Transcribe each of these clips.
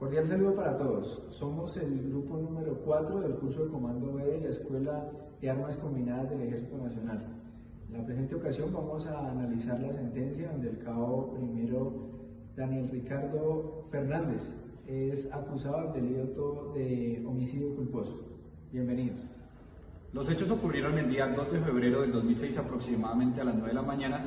Cordial saludo para todos. Somos el grupo número 4 del curso de Comando B de la Escuela de Armas Combinadas del Ejército Nacional. En la presente ocasión vamos a analizar la sentencia donde el cabo primero Daniel Ricardo Fernández es acusado del delito de homicidio culposo. Bienvenidos. Los hechos ocurrieron el día 2 de febrero del 2006 aproximadamente a las 9 de la mañana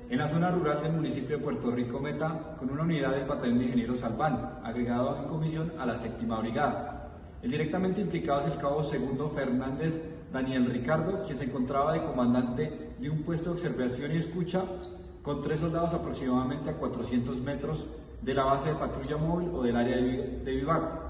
en la zona rural del municipio de Puerto Rico Meta con una unidad del Batallón de Ingenieros Albán, agregado en comisión a la 7ª Brigada. El directamente implicado es el cabo segundo Fernández Daniel Ricardo, quien se encontraba de comandante de un puesto de observación y escucha con 3 soldados aproximadamente a 400 metros de la base de patrulla móvil o del área de vivac,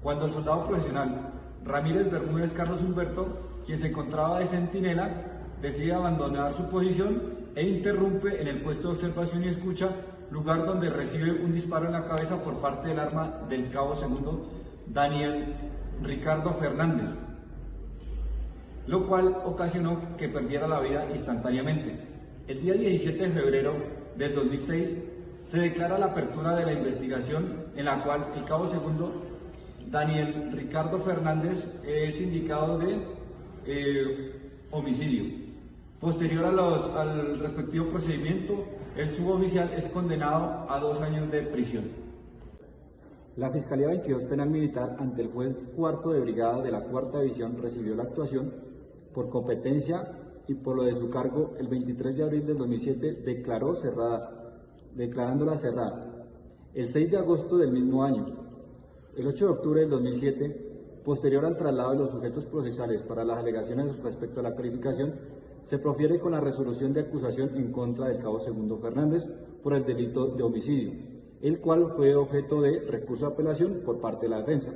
cuando el soldado profesional Ramírez Bermúdez Carlos Humberto, quien se encontraba de centinela, decide abandonar su posición e interrumpe en el puesto de observación y escucha, lugar donde recibe un disparo en la cabeza por parte del arma del cabo segundo Daniel Ricardo Fernández, lo cual ocasionó que perdiera la vida instantáneamente. El día 17 de febrero del 2006 se declara la apertura de la investigación en la cual el cabo segundo Daniel Ricardo Fernández es indicado de homicidio. Posterior al respectivo procedimiento, el suboficial es condenado a 2 años de prisión. La Fiscalía 22 Penal Militar ante el juez cuarto de brigada de la 4ª División recibió la actuación por competencia y por lo de su cargo el 23 de abril del 2007 declarándola cerrada. El 6 de agosto del mismo año, el 8 de octubre del 2007, posterior al traslado de los sujetos procesales para las alegaciones respecto a la calificación, se profiere con la resolución de acusación en contra del cabo segundo Fernández por el delito de homicidio, el cual fue objeto de recurso de apelación por parte de la defensa,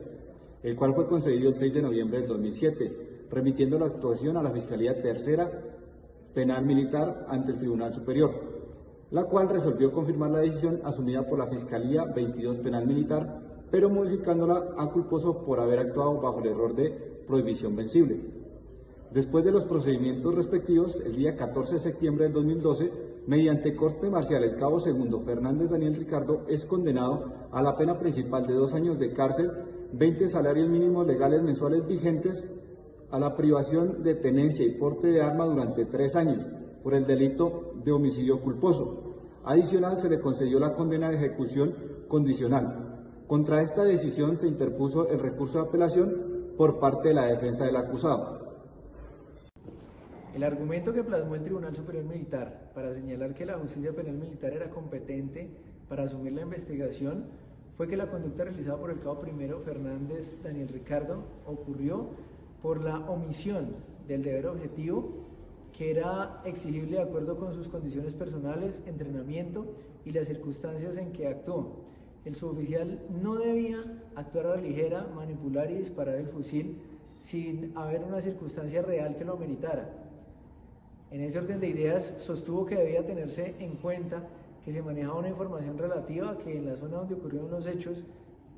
el cual fue concedido el 6 de noviembre del 2007, remitiendo la actuación a la Fiscalía Tercera Penal Militar ante el Tribunal Superior, la cual resolvió confirmar la decisión asumida por la Fiscalía 22 Penal Militar, pero modificándola a culposo por haber actuado bajo el error de prohibición vencible. Después de los procedimientos respectivos, el día 14 de septiembre del 2012, mediante corte marcial, el cabo segundo Fernández Daniel Ricardo es condenado a la pena principal de 2 años de cárcel, 20 salarios mínimos legales mensuales vigentes, a la privación de tenencia y porte de arma durante 3 años por el delito de homicidio culposo. Adicional, se le concedió la condena de ejecución condicional. Contra esta decisión se interpuso el recurso de apelación por parte de la defensa del acusado. El argumento que plasmó el Tribunal Superior Militar para señalar que la justicia penal militar era competente para asumir la investigación fue que la conducta realizada por el cabo primero Fernández Daniel Ricardo ocurrió por la omisión del deber objetivo que era exigible de acuerdo con sus condiciones personales, entrenamiento y las circunstancias en que actuó. El suboficial no debía actuar a la ligera, manipular y disparar el fusil sin haber una circunstancia real que lo ameritara. En ese orden de ideas, sostuvo que debía tenerse en cuenta que se manejaba una información relativa a que en la zona donde ocurrieron los hechos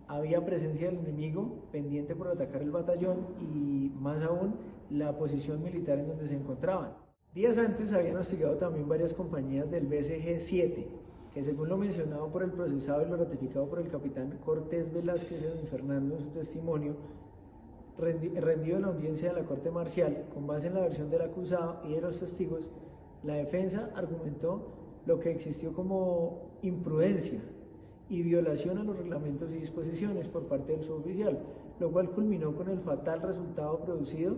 había presencia del enemigo pendiente por atacar el batallón y, más aún, la posición militar en donde se encontraban. Días antes habían hostigado también varias compañías del BCG-7, que según lo mencionado por el procesado y lo ratificado por el capitán Cortés Velázquez de Don Fernando en su testimonio, rendido en la audiencia de la Corte Marcial, con base en la versión del acusado y de los testigos, la defensa argumentó lo que existió como imprudencia y violación a los reglamentos y disposiciones por parte del suboficial, lo cual culminó con el fatal resultado producido,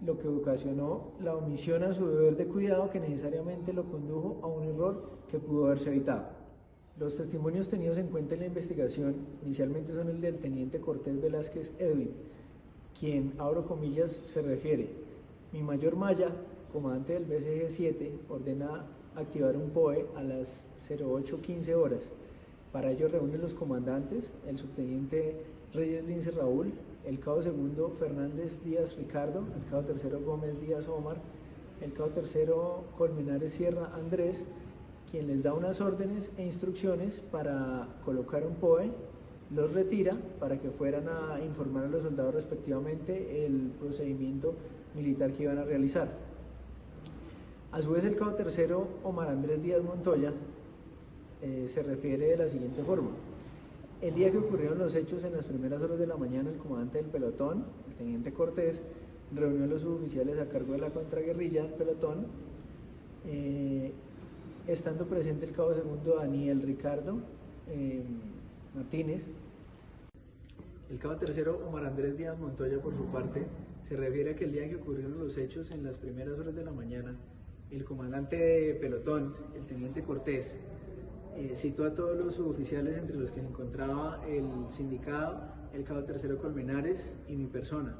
lo que ocasionó la omisión a su deber de cuidado que necesariamente lo condujo a un error que pudo haberse evitado. Los testimonios tenidos en cuenta en la investigación inicialmente son el del teniente Cortés Velázquez Edwin, quien, abro comillas, se refiere: mi mayor Maya, comandante del BCG-7, ordena activar un POE a las 08:15 horas. Para ello reúnen los comandantes, el subteniente Reyes Lince Raúl, el cabo segundo Fernández Díaz Ricardo, el cabo tercero Gómez Díaz Omar, el cabo tercero Colmenares Sierra Andrés, quien les da unas órdenes e instrucciones para colocar un POE, los retira para que fueran a informar a los soldados respectivamente el procedimiento militar que iban a realizar. A su vez, el cabo tercero Omar Andrés Díaz Montoya se refiere de la siguiente forma: El día que ocurrieron los hechos, en las primeras horas de la mañana, el comandante del pelotón, el teniente Cortés, reunió a los suboficiales a cargo de la contraguerrilla del pelotón, estando presente el cabo segundo Daniel Ricardo Martínez. El cabo tercero Omar Andrés Díaz Montoya, por su parte, se refiere a que el día que ocurrieron los hechos, en las primeras horas de la mañana, el comandante de pelotón, el teniente Cortés, citó a todos los suboficiales, entre los que se encontraba el sindicado, el cabo tercero Colmenares y mi persona.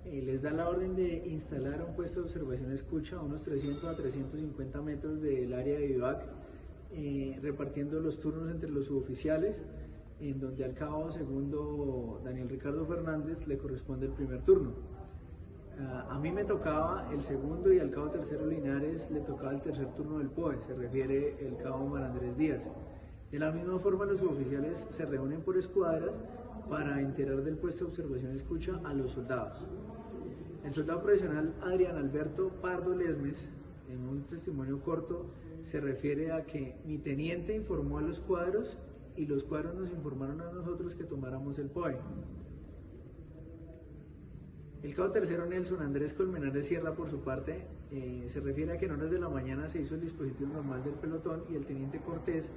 Les da la orden de instalar un puesto de observación escucha a unos 300 a 350 metros del área de vivac, repartiendo los turnos entre los suboficiales, en donde al cabo segundo Daniel Ricardo Fernández le corresponde el primer turno. A mí me tocaba el segundo y al cabo tercero Linares le tocaba el tercer turno del POE, se refiere el cabo Omar Andrés Díaz. De la misma forma, los suboficiales se reúnen por escuadras para enterar del puesto de observación escucha a los soldados. El soldado profesional Adrián Alberto Pardo Lesmes, en un testimonio corto, se refiere a que mi teniente informó a los cuadros y los cuadros nos informaron a nosotros que tomáramos el POE. El cabo tercero Nelson Andrés Colmenares Sierra, por su parte, se refiere a que en horas de la mañana se hizo el dispositivo normal del pelotón y el teniente Cortés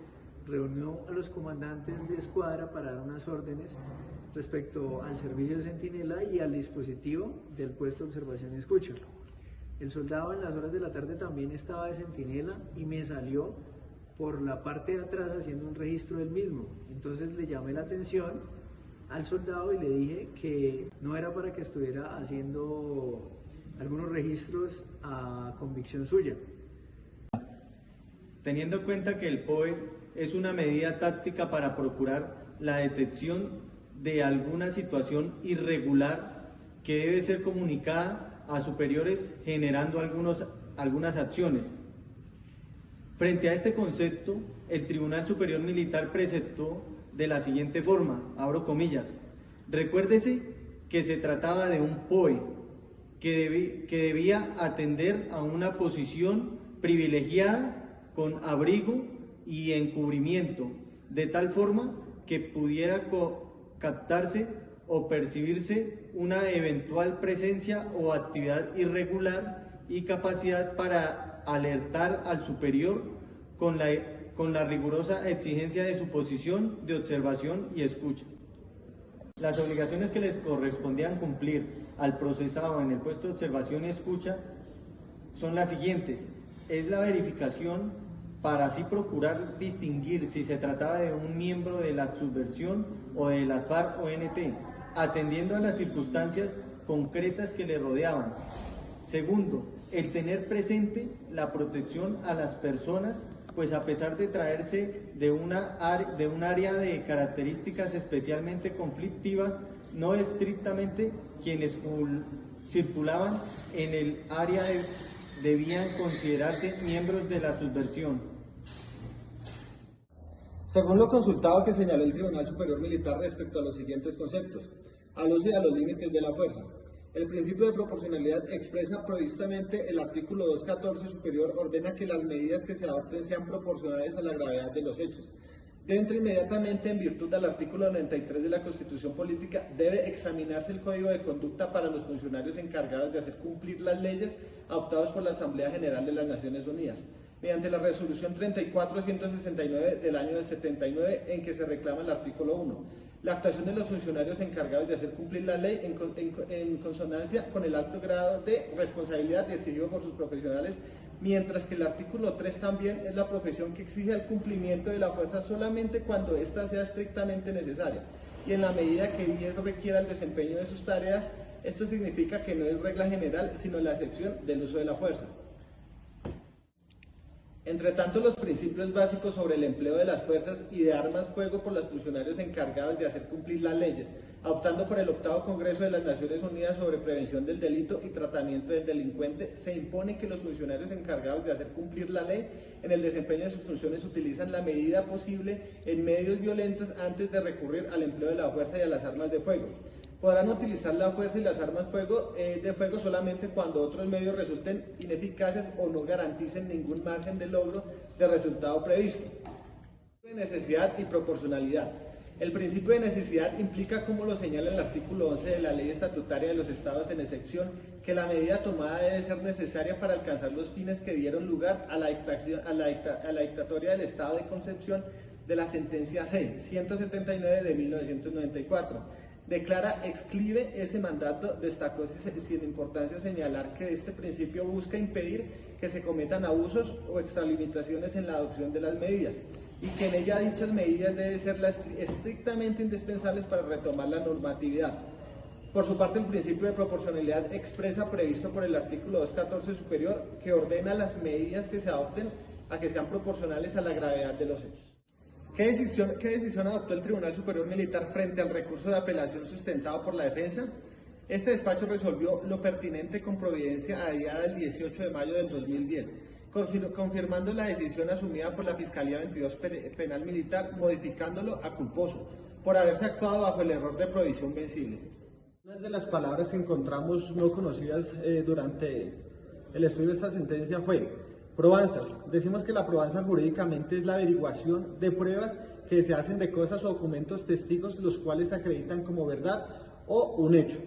reunió a los comandantes de escuadra para dar unas órdenes respecto al servicio de centinela y al dispositivo del puesto de observación y escucha. El soldado en las horas de la tarde también estaba de centinela y me salió por la parte de atrás haciendo un registro del mismo. Entonces le llamé la atención al soldado y le dije que no era para que estuviera haciendo algunos registros a convicción suya. Teniendo en cuenta que el POE es una medida táctica para procurar la detección de alguna situación irregular que debe ser comunicada a superiores generando algunas acciones. Frente a este concepto, el Tribunal Superior Militar preceptó de la siguiente forma, abro comillas: recuérdese que se trataba de un POE que debía atender a una posición privilegiada con abrigo y encubrimiento, de tal forma que pudiera captarse o percibirse una eventual presencia o actividad irregular y capacidad para alertar al superior con la rigurosa exigencia de su posición de observación y escucha. Las obligaciones que les correspondían cumplir al procesado en el puesto de observación y escucha son las siguientes: es la verificación para así procurar distinguir si se trataba de un miembro de la subversión o de las FARC-ONT, atendiendo a las circunstancias concretas que le rodeaban. Segundo, el tener presente la protección a las personas, pues a pesar de traerse de un área de características especialmente conflictivas, no estrictamente quienes circulaban en el área debían considerarse miembros de la subversión. Según lo consultado que señaló el Tribunal Superior Militar respecto a los siguientes conceptos: al uso y a los límites de la fuerza. El principio de proporcionalidad expresa previstamente el artículo 214 superior, ordena que las medidas que se adopten sean proporcionales a la gravedad de los hechos. Dentro, inmediatamente, en virtud del artículo 93 de la Constitución Política, debe examinarse el Código de Conducta para los funcionarios encargados de hacer cumplir las leyes adoptadas por la Asamblea General de las Naciones Unidas, mediante la resolución 34-169 del año del 79, en que se reclama el artículo 1. La actuación de los funcionarios encargados de hacer cumplir la ley en consonancia con el alto grado de responsabilidad exigido por sus profesionales, mientras que el artículo 3 también es la profesión que exige el cumplimiento de la fuerza solamente cuando ésta sea estrictamente necesaria y en la medida que ello requiera el desempeño de sus tareas. Esto significa que no es regla general, sino la excepción del uso de la fuerza. Entre tanto, los principios básicos sobre el empleo de las fuerzas y de armas fuego por los funcionarios encargados de hacer cumplir las leyes, optando por el 8º Congreso de las Naciones Unidas sobre prevención del delito y tratamiento del delincuente, se impone que los funcionarios encargados de hacer cumplir la ley en el desempeño de sus funciones utilizan la medida posible en medios violentos antes de recurrir al empleo de la fuerza y a las armas de fuego. Podrán utilizar la fuerza y las armas de fuego solamente cuando otros medios resulten ineficaces o no garanticen ningún margen de logro de resultado previsto. Necesidad y proporcionalidad. El principio de necesidad implica, como lo señala el artículo 11 de la Ley Estatutaria de los Estados en excepción, que la medida tomada debe ser necesaria para alcanzar los fines que dieron lugar a la dictatoria del Estado de concepción de la sentencia C-179 de 1994. Declara exclive ese mandato, destacó sin importancia señalar que este principio busca impedir que se cometan abusos o extralimitaciones en la adopción de las medidas, y que en ella dichas medidas deben ser las estrictamente indispensables para retomar la normatividad. Por su parte, el principio de proporcionalidad expresa, previsto por el artículo 214 superior, que ordena las medidas que se adopten a que sean proporcionales a la gravedad de los hechos. ¿Qué decisión adoptó el Tribunal Superior Militar frente al recurso de apelación sustentado por la defensa? Este despacho resolvió lo pertinente con providencia a día del 18 de mayo del 2010, confirmando la decisión asumida por la Fiscalía 22 Penal Militar, modificándolo a culposo, por haberse actuado bajo el error de provisión vencible. Una de las palabras que encontramos no conocidas durante el estudio de esta sentencia fue probanzas. Decimos que la probanza jurídicamente es la averiguación de pruebas que se hacen de cosas o documentos testigos los cuales se acreditan como verdad o un hecho.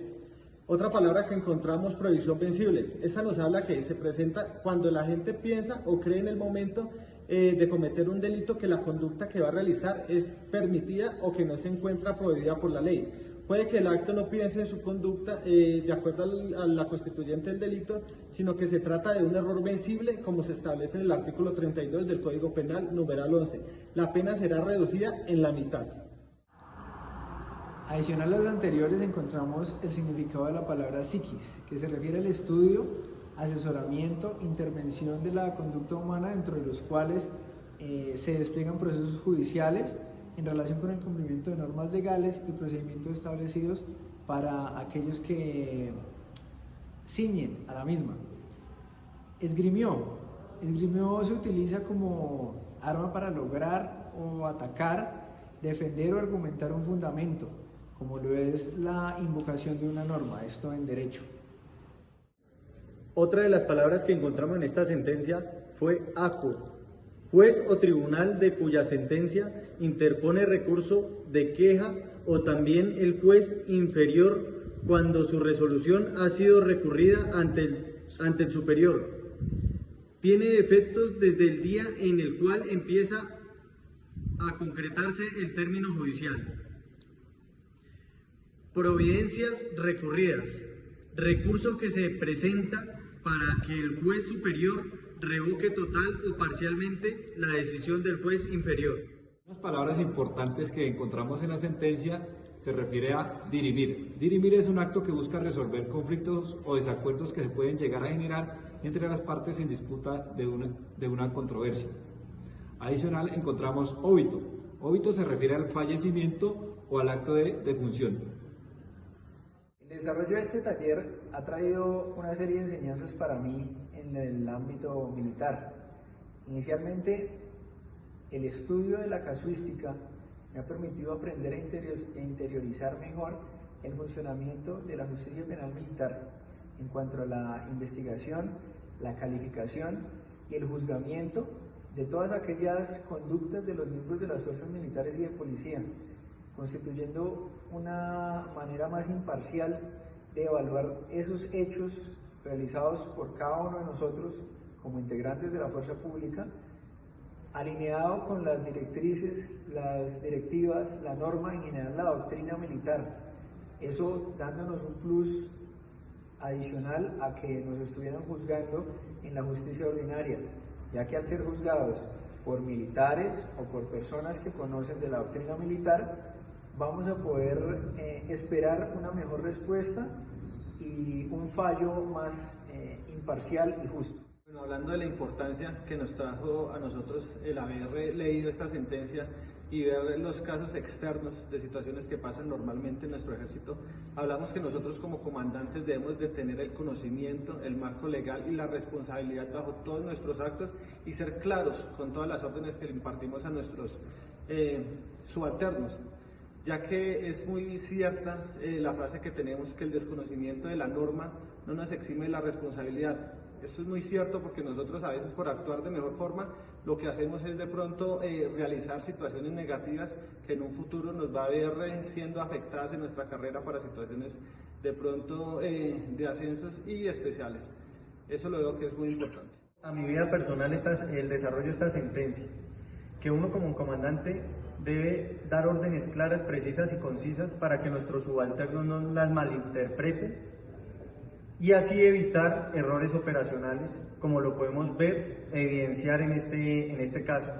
Otra palabra que encontramos, provisión vencible. Esta nos habla que se presenta cuando la gente piensa o cree en el momento de cometer un delito que la conducta que va a realizar es permitida o que no se encuentra prohibida por la ley. Puede que el acto no piense en su conducta de acuerdo a la constituyente del delito, sino que se trata de un error vencible, como se establece en el artículo 32 del Código Penal, numeral 11. La pena será reducida en la mitad. Adicional a los anteriores encontramos el significado de la palabra psiquis, que se refiere al estudio, asesoramiento, intervención de la conducta humana, dentro de los cuales se despliegan procesos judiciales en relación con el cumplimiento de normas legales y procedimientos establecidos para aquellos que ciñen a la misma. Esgrimió se utiliza como arma para lograr o atacar, defender o argumentar un fundamento, como lo es la invocación de una norma, esto en derecho. Otra de las palabras que encontramos en esta sentencia fue acuo, juez o tribunal de cuya sentencia interpone recurso de queja, o también el juez inferior cuando su resolución ha sido recurrida ante el superior. Tiene efectos desde el día en el cual empieza a concretarse el término judicial. Providencias recurridas, recurso que se presenta para que el juez superior revoque total o parcialmente la decisión del juez inferior. Unas palabras importantes que encontramos en la sentencia se refiere a dirimir. Dirimir es un acto que busca resolver conflictos o desacuerdos que se pueden llegar a generar entre las partes en disputa de una controversia. Adicional encontramos óbito. Óbito se refiere al fallecimiento o al acto de defunción. El desarrollo de este taller ha traído una serie de enseñanzas para mí en el ámbito militar. Inicialmente, el estudio de la casuística me ha permitido aprender e interiorizar mejor el funcionamiento de la justicia penal militar en cuanto a la investigación, la calificación y el juzgamiento de todas aquellas conductas de los miembros de las fuerzas militares y de policía, constituyendo una manera más imparcial de evaluar esos hechos realizados por cada uno de nosotros como integrantes de la fuerza pública, alineado con las directrices, las directivas, la norma, en general la doctrina militar. Eso dándonos un plus adicional a que nos estuvieran juzgando en la justicia ordinaria, ya que al ser juzgados por militares o por personas que conocen de la doctrina militar, vamos a poder esperar una mejor respuesta y un fallo más imparcial y justo. Bueno, hablando de la importancia que nos trajo a nosotros el haber leído esta sentencia y ver los casos externos de situaciones que pasan normalmente en nuestro ejército, hablamos que nosotros como comandantes debemos de tener el conocimiento, el marco legal y la responsabilidad bajo todos nuestros actos y ser claros con todas las órdenes que le impartimos a nuestros subalternos, ya que es muy cierta la frase que tenemos, que el desconocimiento de la norma no nos exime de la responsabilidad. Esto es muy cierto porque nosotros a veces por actuar de mejor forma lo que hacemos es de pronto realizar situaciones negativas que en un futuro nos va a ver siendo afectadas en nuestra carrera para situaciones de pronto de ascensos y especiales. Eso lo veo que es muy importante. A mi vida personal el desarrollo de esta sentencia, que uno como comandante debe dar órdenes claras, precisas y concisas para que nuestro subalterno no las malinterprete y así evitar errores operacionales, como lo podemos ver, evidenciar en este caso.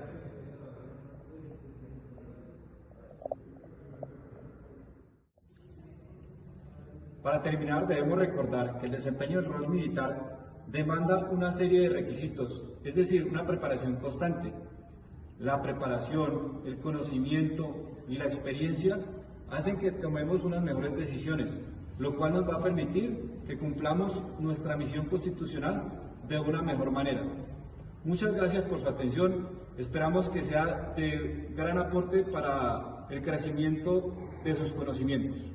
Para terminar, debemos recordar que el desempeño del rol militar demanda una serie de requisitos, es decir, una preparación constante. La preparación, el conocimiento y la experiencia hacen que tomemos unas mejores decisiones, lo cual nos va a permitir que cumplamos nuestra misión constitucional de una mejor manera. Muchas gracias por su atención, esperamos que sea de gran aporte para el crecimiento de sus conocimientos.